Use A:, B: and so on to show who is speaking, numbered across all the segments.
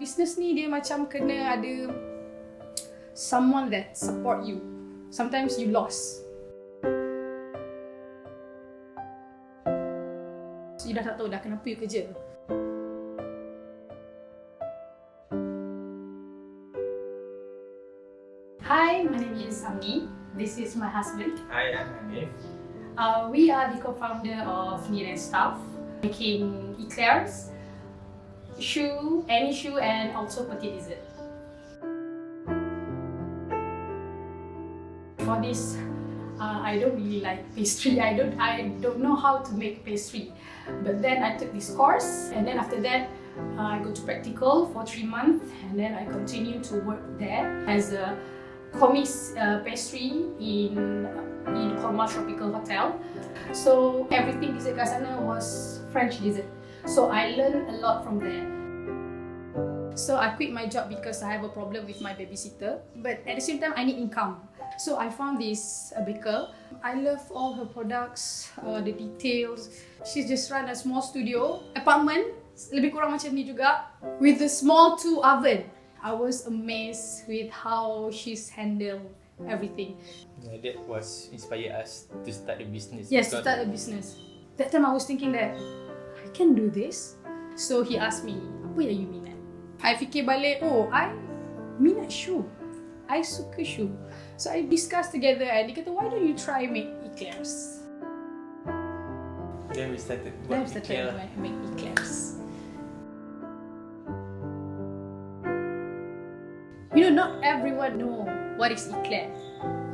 A: Business ni dia macam kena ada someone that support you. Sometimes you lost. So, you dah tak tahu dah kenapa you kerja. Hi, my name is Amni. This is my husband.
B: Hi, I'm Haniff.
A: We are the co-founder of Knead and Stuff, making eclairs, choux, any choux, and also petite dessert. For this, I don't really like pastry. I don't know how to make pastry. But then I took this course, and then after that, I go to practical for 3 months, and then I continue to work there as a commis pastry in Colmar Tropical Hotel. So everything dessert kat sana was French dessert. So I learned a lot from there. So I quit my job because I have a problem with my babysitter. But at the same time, I need income. So I found this baker. I love all her products, the details. She just run a small studio, apartment, lebih kurang macam ni juga, with a small 2 oven. I was amazed with how she's handled everything.
B: Yeah, that was inspired us to start a business.
A: Yes, to start a business. That time I was thinking that I can do this. So he asked me, apa yang you minat? I fikir balik, I minat choux. I suka choux. So I discussed together and dia kata, why don't you try make eclairs?
B: Then we started
A: make eclairs. You know, not everyone know what is eclair.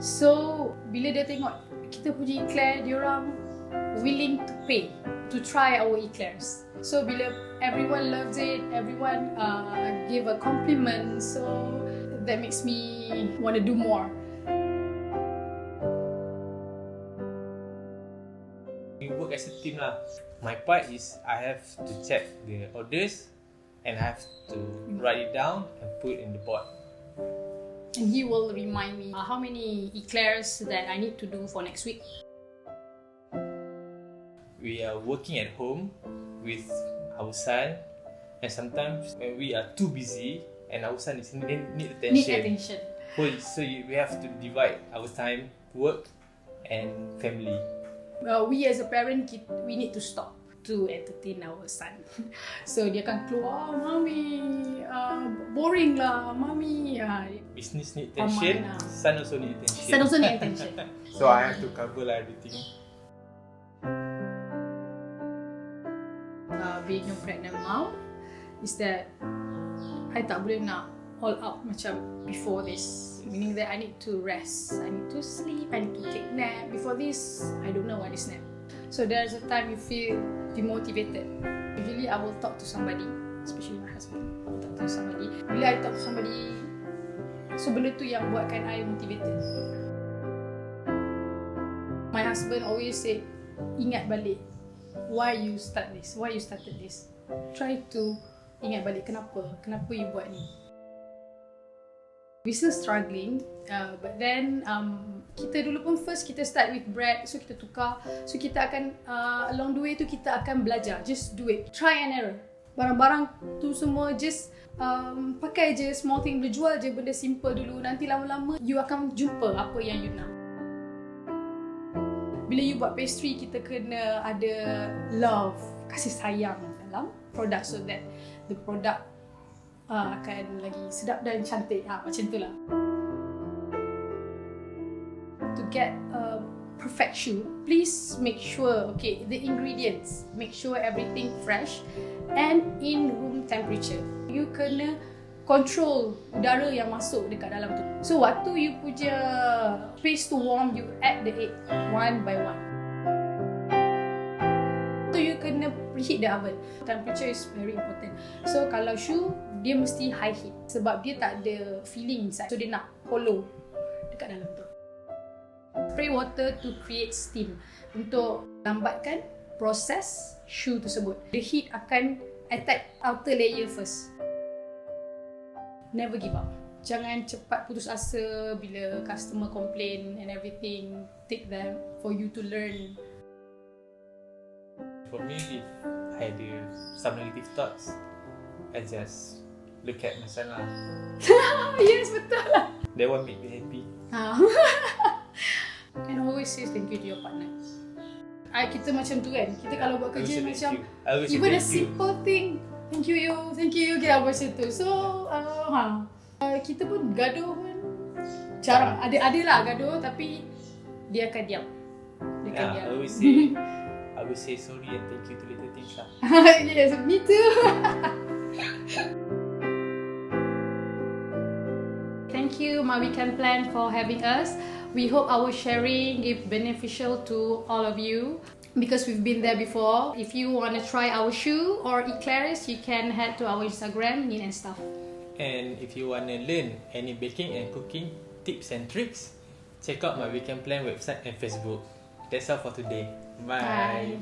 A: So, bila dia tengok kita punya eclair, diorang willing to pay to try our eclairs. So, bila everyone loves it, everyone give a compliment, so that makes me want to do more.
B: We work as a team lah. My part is I have to check the orders and I have to write it down and put in the board.
A: And he will remind me how many eclairs that I need to do for next week.
B: We are working at home with our son, and sometimes when we are too busy and our son is need attention. So we have to divide our time, work and family.
A: We as a parent, we need to stop to entertain our son. So dia akan keluar, mami, boring lah, mami.
B: Business need attention, son also need attention.
A: Son also need attention.
B: So I have to cover lah everything.
A: Being a pregnant mom is that I tak boleh nak all out macam before this. Meaning that I need to rest, I need to sleep, I need to take nap. Before this, I don't know what is nap. So there's a time you feel demotivated. Usually I will talk to somebody, especially my husband. I will talk to somebody. Bila I talk to somebody, so benda tu yang buatkan I motivated. My husband always say, ingat balik why you start this, why you started this. Try to ingat balik kenapa you buat ni. We still struggling, but then kita dulu pun first kita start with bread, so kita tukar, so kita akan along the way tu kita akan belajar, just do it, try and error. Barang-barang tu semua just pakai je small thing, boleh jual je benda simple dulu, nanti lama-lama you akan jumpa apa yang you nak. Bila you buat pastry, kita kena ada love, kasih sayang dalam produk so that the product akan lagi sedap dan cantik. Macam tu lah. To get a perfect choux, please make sure, the ingredients, make sure everything fresh and in room temperature. You kena control udara yang masuk dekat dalam tu. So waktu you punya paste to warm, you add the egg one by one. So you kena preheat the oven. Temperature is very important. So kalau choux, dia mesti high heat sebab dia tak ada filling inside. So dia nak hollow dekat dalam tu. Spray water to create steam untuk lambatkan proses choux tersebut. The heat akan attack outer layer first. Never give up. Jangan cepat putus asa bila customer complain and everything. Take them for you to learn.
B: For me, if I had some negative thoughts, I just look at my son lah.
A: Yes, betul.
B: That one make me happy.
A: And always say thank you to your partner. Kita macam tu kan. Kita kalau buat kerja macam even a simple thing, thank you, kita buat macam tu. So kita pun gaduh pun jarang. Ada lah gaduh tapi dia akan diam.
B: I always say sorry and thank you to little things lah.
A: Yes, me too. Thank you, My Weekend Plan, for having us. We hope our sharing is beneficial to all of you because we've been there before. If you want to try our choux or eclairs, you can head to our Instagram, Knead and Stuff.
B: And if you want to learn any baking and cooking tips and tricks, check out My Weekend Plan website and Facebook. That's all for today. Bye.